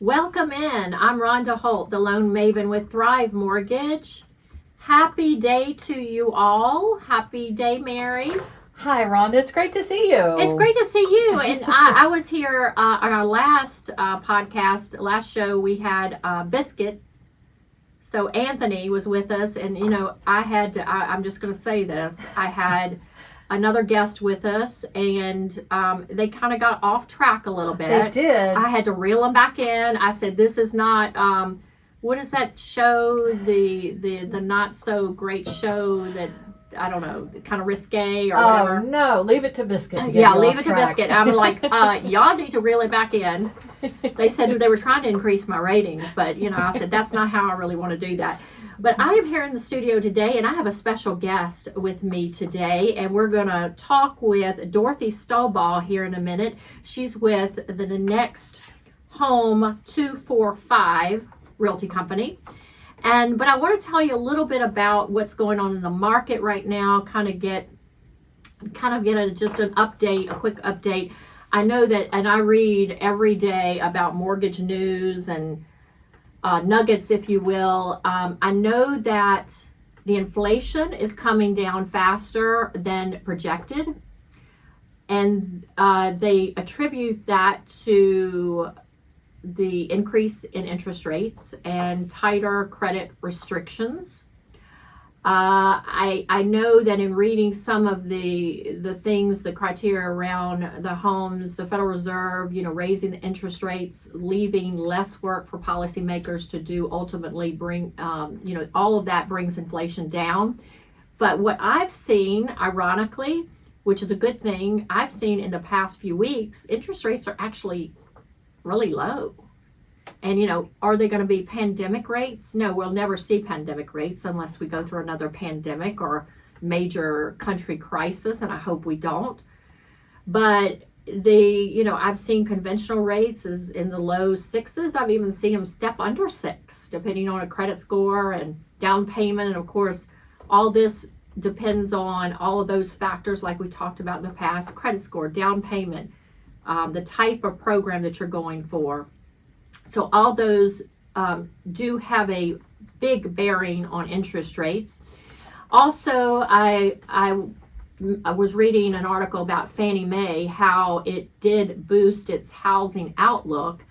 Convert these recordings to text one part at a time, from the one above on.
Welcome in. I'm Rhonda Holt, the Lone Maven with Thrive Mortgage. Happy day to you all. Happy day, Mary. Hi, Rhonda. It's great to see you. It's great to see you. And I was here on our last last show, we had Biscuit. So Anthony was with us, and I'm just going to say this. I had another guest with us, and they kind of got off track a little bit. They did. I had to reel them back in. I said, this is not, what is that show, the not so great show that, I don't know, kind of risque or whatever. Oh, no. Leave it to Biscuit to get Yeah, you leave off it to track. Biscuit. I'm like, y'all need to reel it back in. They said they were trying to increase my ratings, but, I said, that's not how I really want to do that. But I am here in the studio today, and I have a special guest with me today, and we're going to talk with Dorothy Stolba here in a minute. She's with the Next Home 245 Realty Company. But I want to tell you a little bit about what's going on in the market right now, kind of get just an update, a quick update. I know that, and I read every day about mortgage news and nuggets, if you will. I know that the inflation is coming down faster than projected, and they attribute that to the increase in interest rates and tighter credit restrictions. I know that in reading some of the things, the criteria around the homes, the Federal Reserve, raising the interest rates, leaving less work for policymakers to do, ultimately bring, all of that brings inflation down. But what I've seen, ironically, which is a good thing, I've seen in the past few weeks, interest rates are actually really low. And, are they going to be pandemic rates? No, we'll never see pandemic rates unless we go through another pandemic or major country crisis, and I hope we don't. But I've seen conventional rates is in the low sixes. I've even seen them step under 6, depending on a credit score and down payment. And of course, all this depends on all of those factors like we talked about in the past: credit score, down payment, the type of program that you're going for. So all those do have a big bearing on interest rates. Also, I was reading an article about Fannie Mae, how it did boost its housing outlook.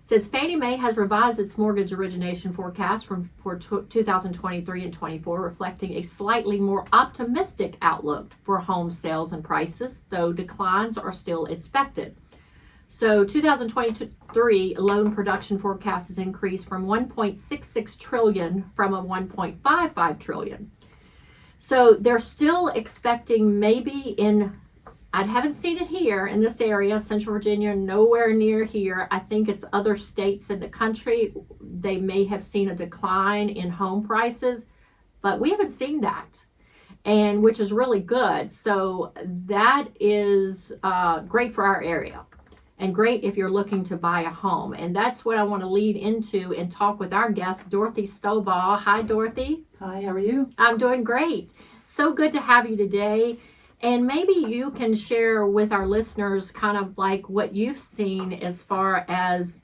It says Fannie Mae has revised its mortgage origination forecast for 2023 and 24, reflecting a slightly more optimistic outlook for home sales and prices, though declines are still expected. So 2023 loan production forecast has increased from 1.66 trillion from a 1.55 trillion. So they're still expecting maybe I haven't seen it here in this area, Central Virginia, nowhere near here. I think it's other states in the country. They may have seen a decline in home prices, but we haven't seen that, and which is really good. So that is great for our area. And great if you're looking to buy a home. And that's what I want to lead into and talk with our guest, Dorothy Stolba. Hi, Dorothy. Hi, how are you? I'm doing great. So good to have you today. And maybe you can share with our listeners kind of like what you've seen as far as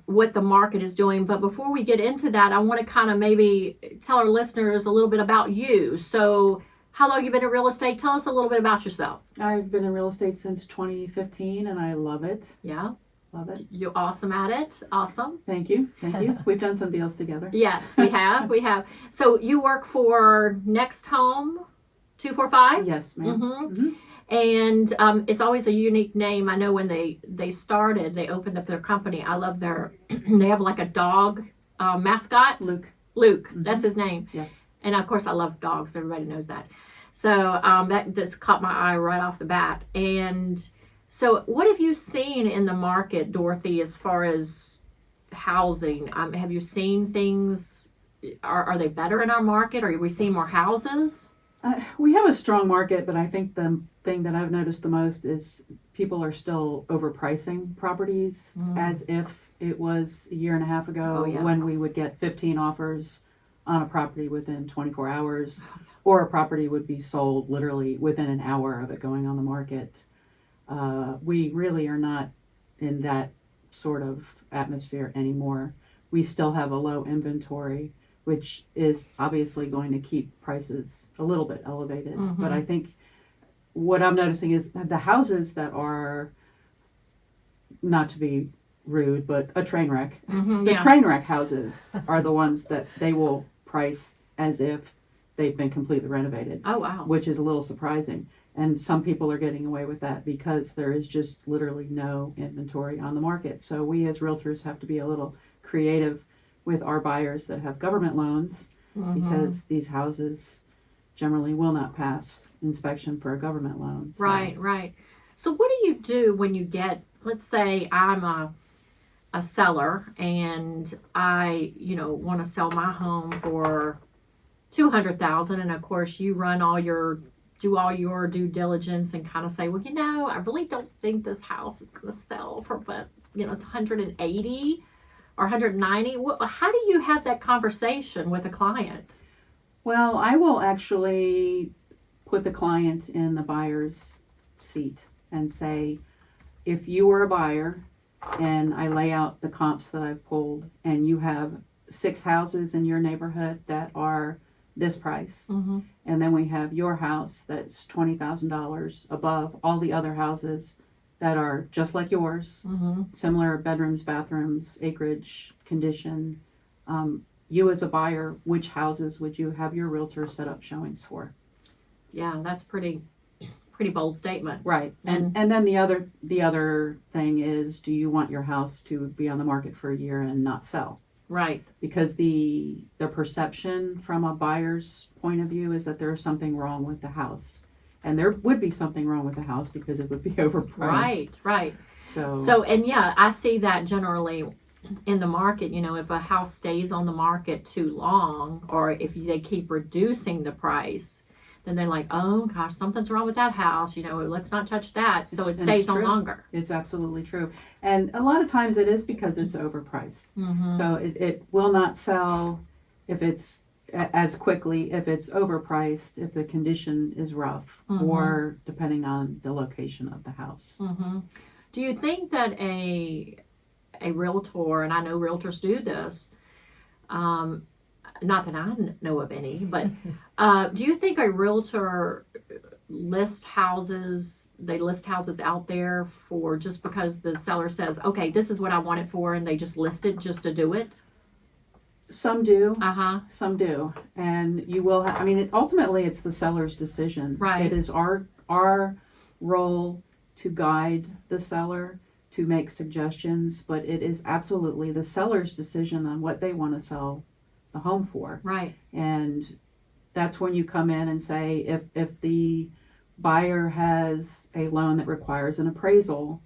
what the market is doing. But before we get into that, I want to kind of maybe tell our listeners a little bit about you. So how long have you been in real estate? Tell us a little bit about yourself. I've been in real estate since 2015 and I love it. Yeah. Love it. You're awesome at it. Awesome. Thank you. Thank you. We've done some deals together. Yes, we have. We have. So you work for Next Home 245? Yes, ma'am. Mm-hmm. And it's always a unique name. I know when they started, they opened up their company. I love they have like a dog mascot. Luke. Mm-hmm. That's his name. Yes. And of course, I love dogs. Everybody knows that. So that just caught my eye right off the bat. And so what have you seen in the market, Dorothy, as far as housing? Have you seen things? Are they better in our market? Are we seeing more houses? We have a strong market, but I think the thing that I've noticed the most is people are still overpricing properties as if it was a year and a half ago when we would get 15 offers on a property within 24 hours, or a property would be sold literally within an hour of it going on the market. We really are not in that sort of atmosphere anymore. We still have a low inventory, which is obviously going to keep prices a little bit elevated. Mm-hmm. But I think what I'm noticing is that the houses that are, not to be rude, but a train wreck, Mm-hmm, the yeah. train wreck houses are the ones that they will price as if they've been completely renovated, Oh, wow. which is a little surprising. And some people are getting away with that because there is just literally no inventory on the market. So we as realtors have to be a little creative with our buyers that have government loans, Mm-hmm. because these houses generally will not pass inspection for a government loan. So. Right, right. So what do you do when you get, let's say I'm a seller and I, want to sell my home for $200,000, and of course you do all your due diligence and kind of say, well, I really don't think this house is going to sell for but 180 or 190. How do you have that conversation with a client? Well, I will actually put the client in the buyer's seat and say, if you were a buyer and I lay out the comps that I've pulled and you have 6 houses in your neighborhood that are this price, Mm-hmm. and then we have your house that's $20,000 above all the other houses that are just like yours, Mm-hmm. similar bedrooms, bathrooms, acreage, condition. You as a buyer, which houses would you have your realtor set up showings for? Yeah, that's pretty bold statement. Right. And then the other thing is, do you want your house to be on the market for a year and not sell? Right. Because the perception from a buyer's point of view is that there's something wrong with the house. And there would be something wrong with the house because it would be overpriced. Right. So And yeah, I see that generally in the market. If a house stays on the market too long, or if they keep reducing the price, then they're like, oh gosh, something's wrong with that house. Let's not touch that. So it stays on longer. It's absolutely true. And a lot of times it is because it's overpriced. Mm-hmm. So it will not sell if it's as quickly if it's overpriced, if the condition is rough, Mm-hmm. or depending on the location of the house. Mm-hmm. Do you think that a realtor, and I know realtors do this, not that I know of any, but do you think a realtor list houses out there for just because the seller says, okay, this is what I want it for, and they just list it just to do it? Some do. Uh-huh. Some do. And you will ultimately it's the seller's decision. Right. It is our role to guide the seller, to make suggestions, but it is absolutely the seller's decision on what they want to sell the home for. Right. And that's when you come in and say, if the buyer has a loan that requires an appraisal,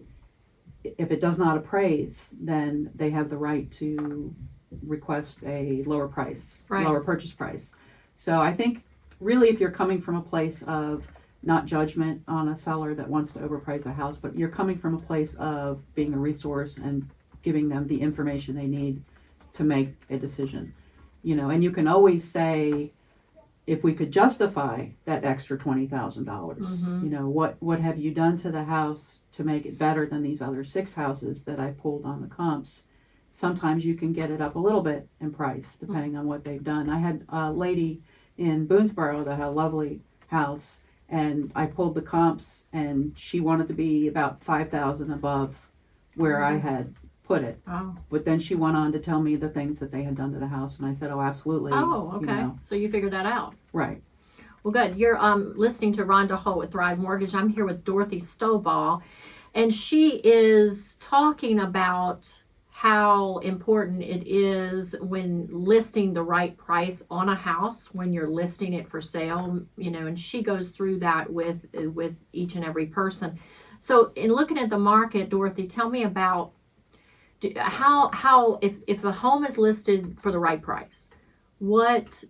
if it does not appraise, then they have the right to request a lower price, Right. lower purchase price. So I think really if you're coming from a place of not judgment on a seller that wants to overprice a house, but you're coming from a place of being a resource and giving them the information they need to make a decision. And you can always say, if we could justify that extra $20,000, Mm-hmm. What have you done to the house to make it better than these other 6 houses that I pulled on the comps? Sometimes you can get it up a little bit in price depending on what they've done. I had a lady in Boonesboro that had a lovely house, and I pulled the comps, and she wanted to be about $5,000 above where I had put it. Oh. But then she went on to tell me the things that they had done to the house, and I said, oh, absolutely. Oh, okay. So you figured that out. Right. Well, good. You're listening to Rhonda Holt with Thrive Mortgage. I'm here with Dorothy Stolba, and she is talking about how important it is when listing the right price on a house when you're listing it for sale, and she goes through that with each and every person. So in looking at the market, Dorothy, tell me about how if a home is listed for the right price, what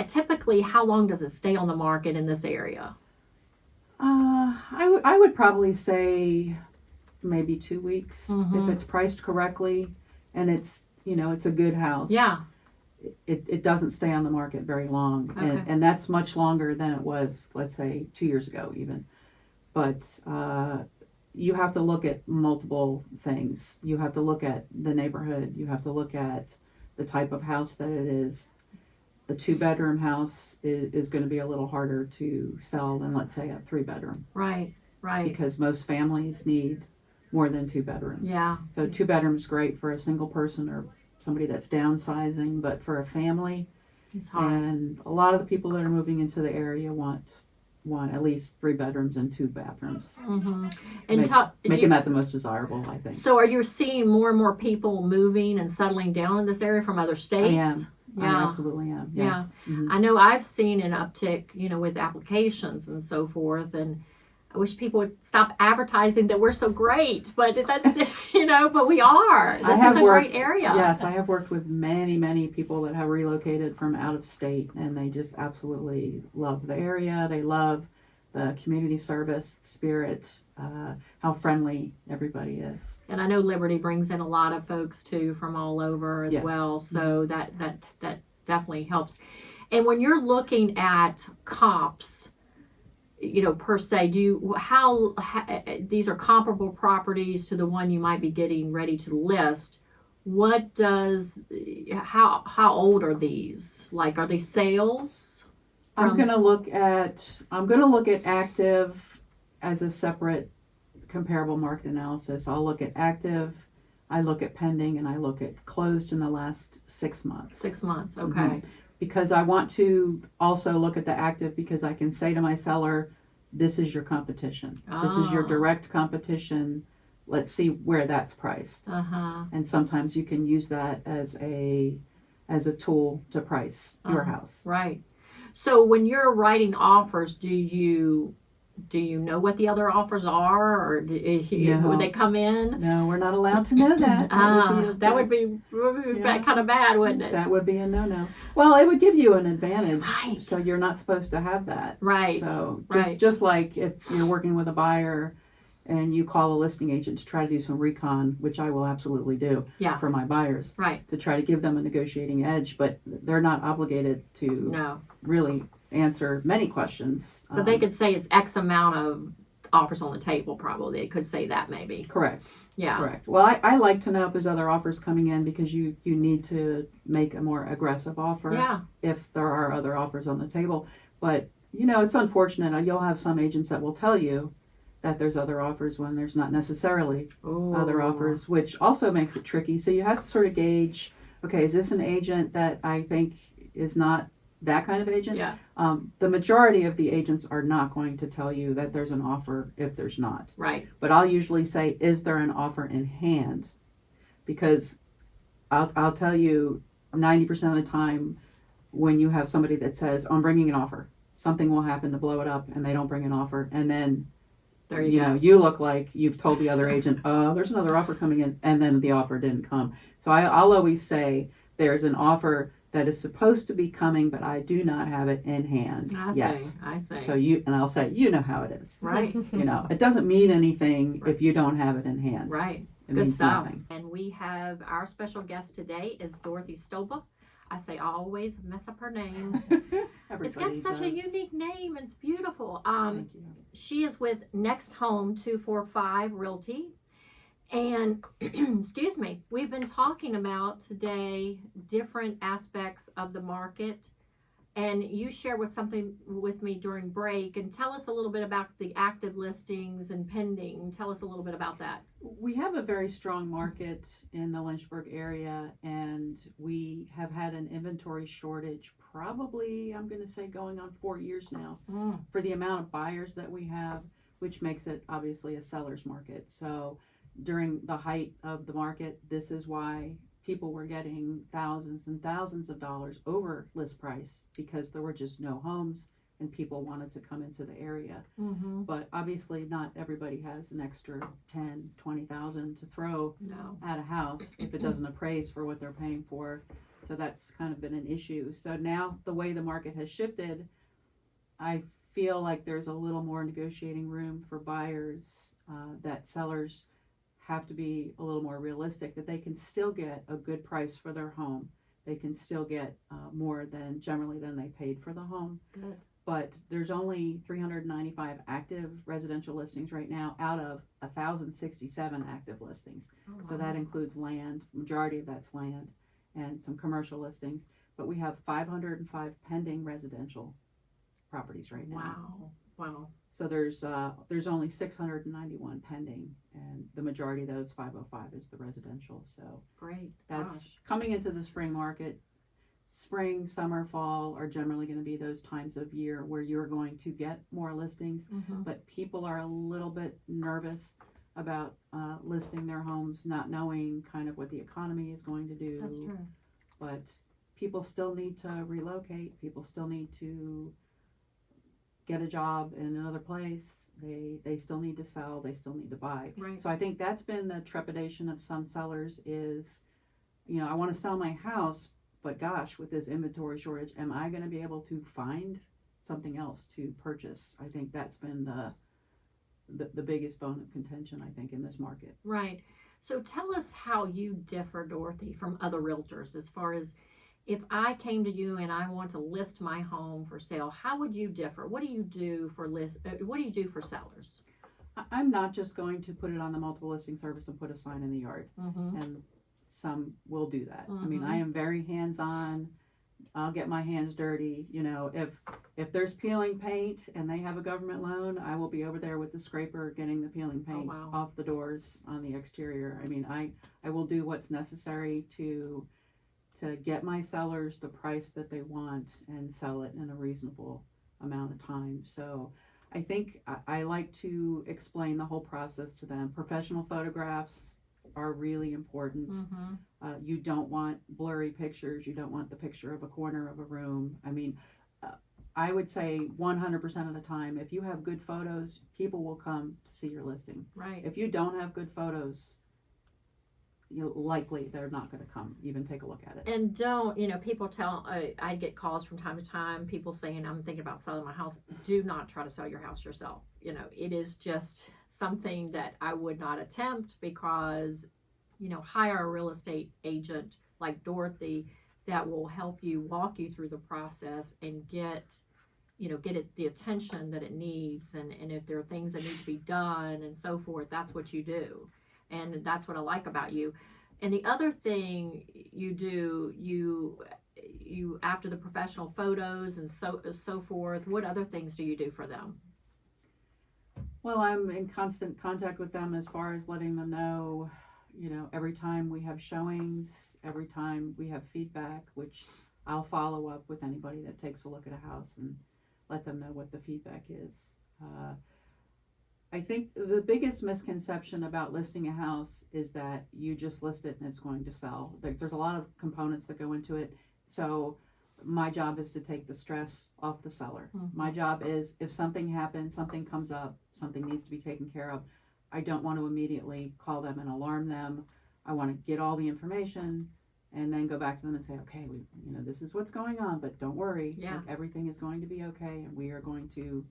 typically how long does it stay on the market in this area? I would probably say maybe 2 weeks Mm-hmm. if it's priced correctly and it's it's a good house. Yeah. It doesn't stay on the market very long, Okay. and that's much longer than it was, let's say, 2 years ago even. But you have to look at multiple things. You have to look at the neighborhood. You have to look at the type of house that it is. The 2-bedroom house is going to be a little harder to sell than, let's say, a 3-bedroom. Right. Because most families need more than 2 bedrooms. Yeah. So 2 bedrooms great for a single person or somebody that's downsizing, but for a family, It's hard. and a lot of the people that are moving into the area want at least 3 bedrooms and 2 bathrooms. Mm-hmm. And making that the most desirable, I think. So are you seeing more and more people moving and settling down in this area from other states? I am. Yeah. I absolutely am. Yes. Yeah. Mm-hmm. I know I've seen an uptick, with applications and so forth, and I wish people would stop advertising that we're so great, but that's, but we are. This is a great area. Yes, I have worked with many people that have relocated from out of state, and they just absolutely love the area. They love the community service spirit, how friendly everybody is. And I know Liberty brings in a lot of folks too from all over as Yes. well, so that definitely helps. And when you're looking at comps, per se, how these are comparable properties to the one you might be getting ready to list. How old are these? Like, are they sales? I'm going to look at active as a separate comparable market analysis. I'll look at active, I look at pending, and I look at closed in the last 6 months. 6 months, okay. Mm-hmm. Because I want to also look at the active, because I can say to my seller, this is your competition. This is your direct competition. Let's see where that's priced. Uh-huh. And sometimes you can use that as a tool to price your house. Right. So when you're writing offers, do you know what the other offers are, or would they come in? No, we're not allowed to know that. That would be kind of bad, wouldn't it? That would be a no-no. Well, it would give you an advantage. Right. So you're not supposed to have that. Right. So Right. just like if you're working with a buyer and you call a listing agent to try to do some recon, which I will absolutely do for my buyers, Right. to try to give them a negotiating edge, but they're not obligated to really answer many questions. But they could say it's X amount of offers on the table, probably. They could say that maybe. Correct. Yeah. Correct. Well, I like to know if there's other offers coming in, because you need to make a more aggressive offer if there are other offers on the table. But, it's unfortunate. You'll have some agents that will tell you that there's other offers when there's not necessarily other offers, which also makes it tricky. So you have to sort of gauge, okay, is this an agent that I think is not that kind of agent? Yeah. The majority of the agents are not going to tell you that there's an offer if there's not. Right. But I'll usually say, is there an offer in hand? Because I'll tell you 90% of the time when you have somebody that says, I'm bringing an offer, something will happen to blow it up, and they don't bring an offer. And then, there you go. You look like you've told the other agent, there's another offer coming in, and then the offer didn't come. So I'll always say there's an offer that is supposed to be coming, but I do not have it in hand yet. I see. So I'll say, how it is. Right. It doesn't mean anything if you don't have it in hand. Right. It Good means stuff. nothing. And we have our special guest today is Dorothy Stolba. I say I always mess up her name. It's got such a unique name. It's beautiful. Thank you. She is with Next Home 245 Realty. And excuse me, we've been talking about today different aspects of the market, and you shared something with me during break, and tell us a little bit about the active listings and pending. Tell us a little bit about that. We have a very strong market in the Lynchburg area, and we have had an inventory shortage probably, I'm going to say, going on 4 years now for the amount of buyers that we have, which makes it obviously a seller's market. So during the height of the market, this is why people were getting thousands and thousands of dollars over list price, because there were just no homes and people wanted to come into the area. Mm-hmm. But obviously not everybody has an extra 10, 20,000 to throw at a house if it doesn't appraise for what they're paying for. So that's kind of been an issue. So now the way the market has shifted, I feel like there's a little more negotiating room for buyers, that sellers have to be a little more realistic, that they can still get a good price for their home. They can still get more than they paid for the home. Good. but there's only 395 active residential listings right now out of 1,067 active listings. Oh, So that includes land, majority of that's land, and some commercial listings. But we have 505 pending residential properties right now. Wow. So there's only 691 pending, and the majority of those 505 is the residential. So Great. that's coming into the spring market. Spring, summer, fall are generally going to be those times of year where you're going to get more listings, but people are a little bit nervous about listing their homes, not knowing kind of what the economy is going to do. That's true. But people still need to relocate. People still need to get a job in another place. They still need to sell. They still need to buy. Right. So I think that's been the trepidation of some sellers is, I want to sell my house, but gosh, with this inventory shortage, am I going to be able to find something else to purchase? I think that's been the biggest bone of contention, I think, in this market. Right. So tell us how you differ, Dorothy, from other realtors as far as if I came to you and I want to list my home for sale, how would you differ? What do you do for what do you do for sellers? I'm not just going to put it on the multiple listing service and put a sign in the yard. And some will do that. I mean, I am very hands-on. I'll get my hands dirty. If there's peeling paint and they have a government loan, I will be over there with the scraper getting the peeling paint off the doors on the exterior. I mean, I will do what's necessary to get my sellers the price that they want and sell it in a reasonable amount of time. So I think I like to explain the whole process to them. Professional photographs are really important. You don't want blurry pictures. You don't want the picture of a corner of a room. I mean, I would say 100% of the time, if you have good photos, people will come to see your listing. Right. If you don't have good photos, likely they're not going to come even take a look at it. And don't, people tell, I get calls from time to time, people saying, I'm thinking about selling my house. Do not try to sell your house yourself. It is just something that I would not attempt because, hire a real estate agent like Dorothy that will help you, walk you through the process and get it the attention that it needs. And if there are things that need to be done and so forth, that's what you do. And that's what I like about you. And the other thing you do, you after the professional photos and so forth, what other things do you do for them? Well, I'm in constant contact with them as far as letting them know, every time we have showings, every time we have feedback, which I'll follow up with anybody that takes a look at a house and let them know what the feedback is. I think the biggest misconception about listing a house is that you just list it and it's going to sell. There's a lot of components that go into it. So my job is to take the stress off the seller. My job is if something happens, something comes up, something needs to be taken care of, I don't want to immediately call them and alarm them. I want to get all the information and then go back to them and say, okay, this is what's going on, but don't worry. Yeah. Everything is going to be okay and we are going to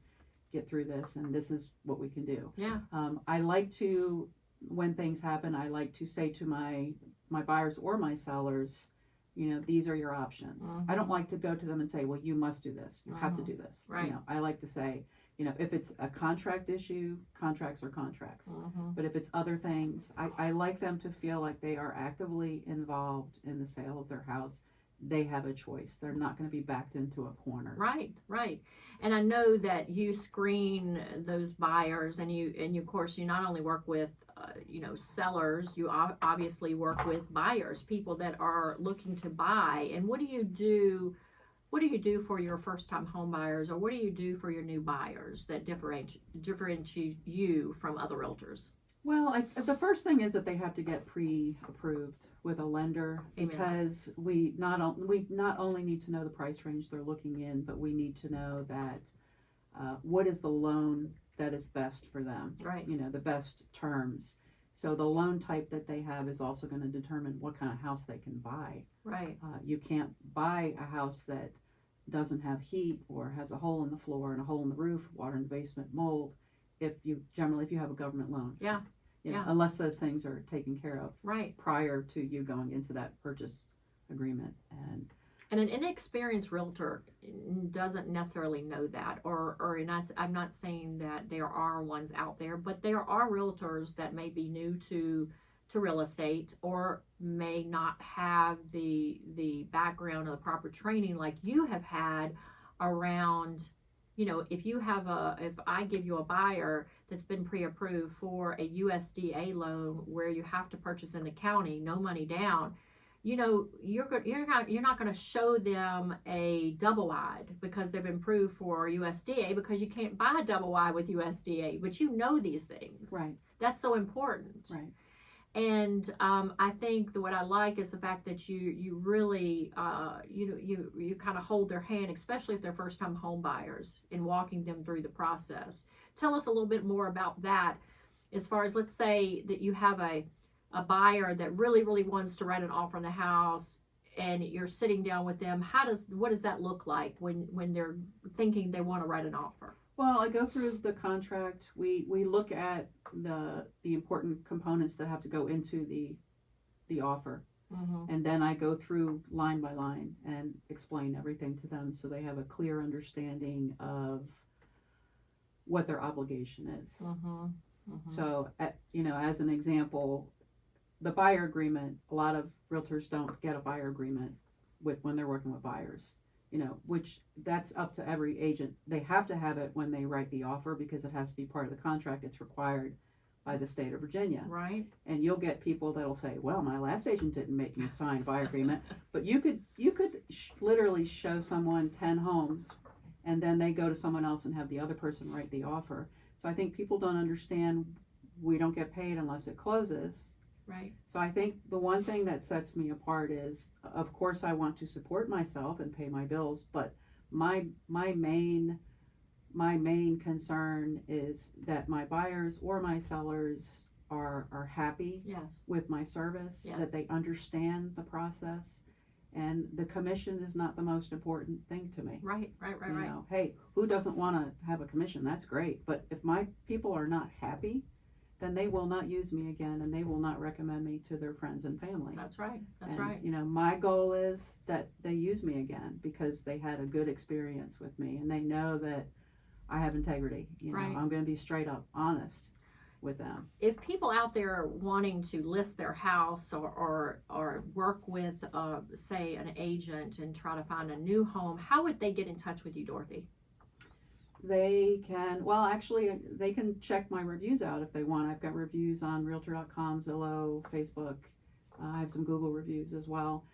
get through this and this is what we can do. Yeah. I like to, when things happen, I like to say to my buyers or my sellers, these are your options. I don't like to go to them and say, well, you must do this. You have to do this. Right. I like to say, if it's a contract issue, contracts are contracts. But if it's other things, I like them to feel like they are actively involved in the sale of their house. They have a choice. They're not going to be backed into a corner. Right. And I know that you screen those buyers and you of course, you not only work with, sellers, you obviously work with buyers, people that are looking to buy. And what do you do for your first time home buyers, or what do you do for your new buyers that differentiate you from other realtors? Well, the first thing is that they have to get pre-approved with a lender. Amen. Because we not only need to know the price range they're looking in, but we need to know that what is the loan that is best for them. Right. The best terms. So the loan type that they have is also going to determine what kind of house they can buy. Right. You can't buy a house that doesn't have heat or has a hole in the floor and a hole in the roof, water in the basement, mold, if you have a government loan. Yeah. Unless those things are taken care of Right. prior to you going into that purchase agreement. And And an inexperienced realtor doesn't necessarily know that, or not, I'm not saying that there are ones out there, but there are realtors that may be new to real estate or may not have the background or the proper training like you have had around, if I give you a buyer that's been pre-approved for a USDA loan where you have to purchase in the county, no money down, you're not going to show them a double wide because they've been approved for USDA, because you can't buy a double wide with USDA, but these things. Right. That's so important. Right. And I think what I like is the fact that you really you kind of hold their hand, especially if they're first time home buyers, in walking them through the process. Tell us a little bit more about that, as far as, let's say that you have a buyer that really wants to write an offer on the house, and you're sitting down with them. What does that look like when they're thinking they want to write an offer? Well, I go through the contract. We look at the important components that have to go into the offer. Mm-hmm. And then I go through line by line and explain everything to them so they have a clear understanding of what their obligation is. Mm-hmm. Mm-hmm. So, as an example, the buyer agreement, a lot of realtors don't get a buyer agreement when they're working with buyers. Which that's up to every agent. They have to have it when they write the offer because it has to be part of the contract. It's required by the state of Virginia. Right. And you'll get people that'll say, well, my last agent didn't make me sign a buyer agreement. But you could literally show someone 10 homes and then they go to someone else and have the other person write the offer. So I think people don't understand we don't get paid unless it closes. Right. So I think the one thing that sets me apart is, of course, I want to support myself and pay my bills, but my main concern is that my buyers or my sellers are happy Yes. with my service, Yes. that they understand the process, and the commission is not the most important thing to me. Right. Hey, who doesn't want to have a commission? That's great, but if my people are not happy, then they will not use me again, and they will not recommend me to their friends and family. That's right. My goal is that they use me again because they had a good experience with me, and they know that I have integrity. Right. I'm going to be straight up honest with them. If people out there are wanting to list their house or work with, say, an agent and try to find a new home, how would they get in touch with you, Dorothy? They can, they can check my reviews out if they want. I've got reviews on Realtor.com, Zillow, Facebook. I have some Google reviews as well.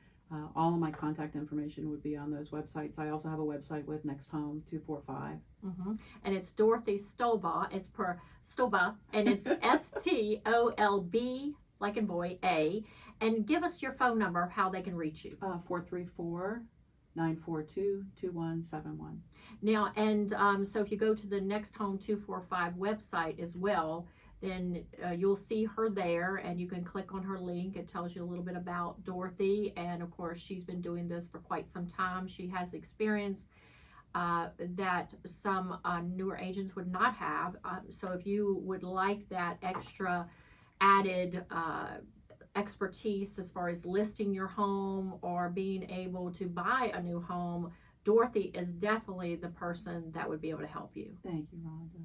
All of my contact information would be on those websites. I also have a website with Next Home 245. Mm-hmm. And it's Dorothy Stolba. It's per Stolba, and it's STOLB, like in boy, A. And give us your phone number of how they can reach you. 434-942-2171. Now, and so if you go to the Next Home 245 website as well, then you'll see her there, and you can click on her link. It tells you a little bit about Dorothy, and of course she's been doing this for quite some time. She has experience that some newer agents would not have. So if you would like that extra added expertise as far as listing your home or being able to buy a new home, Dorothy is definitely the person that would be able to help you. Thank you, Rhonda.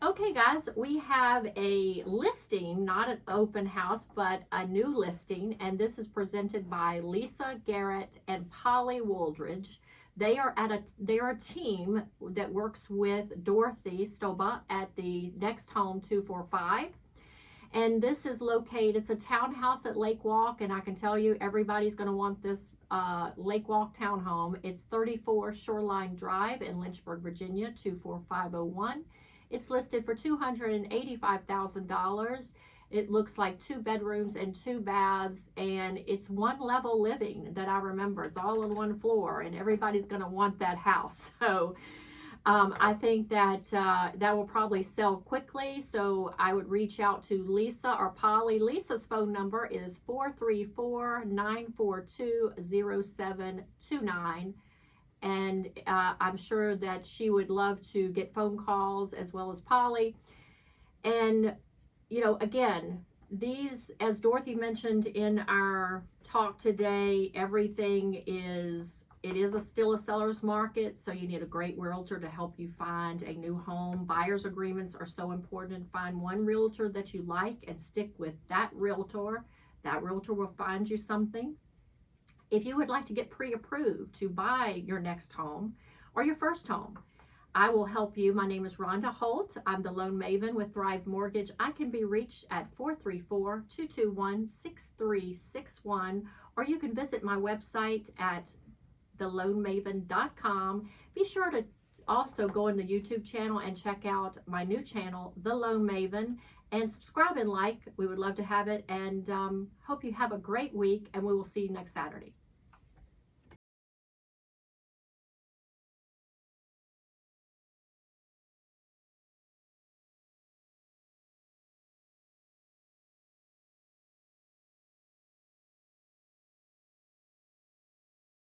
Okay, guys, we have a listing, not an open house, but a new listing, and this is presented by Lisa Garrett and Polly Wooldridge. They are a team that works with Dorothy Stolba at the Next Home 245. And this is located, it's a townhouse at Lake Walk, and I can tell you everybody's going to want this Lake Walk townhome. It's 34 Shoreline Drive in Lynchburg, Virginia, 24501. It's listed for $285,000. It looks like 2 bedrooms and 2 baths, and it's one level living that I remember. It's all on one floor, and everybody's going to want that house. So I think that that will probably sell quickly. So I would reach out to Lisa or Polly. Lisa's phone number is 434-942-0729. And I'm sure that she would love to get phone calls as well as Polly. And, again, These, as Dorothy mentioned in our talk today, everything is, still a seller's market, so you need a great realtor to help you find a new home. Buyer's agreements are so important. Find one realtor that you like and stick with that realtor. That realtor will find you something. If you would like to get pre-approved to buy your next home or your first home, I will help you. My name is Rhonda Holt. I'm the Loan Maven with Thrive Mortgage. I can be reached at 434-221-6361, or you can visit my website at theloanmaven.com. Be sure to also go in the YouTube channel and check out my new channel, The Loan Maven, and subscribe and like. We would love to have it, and hope you have a great week, and we will see you next Saturday.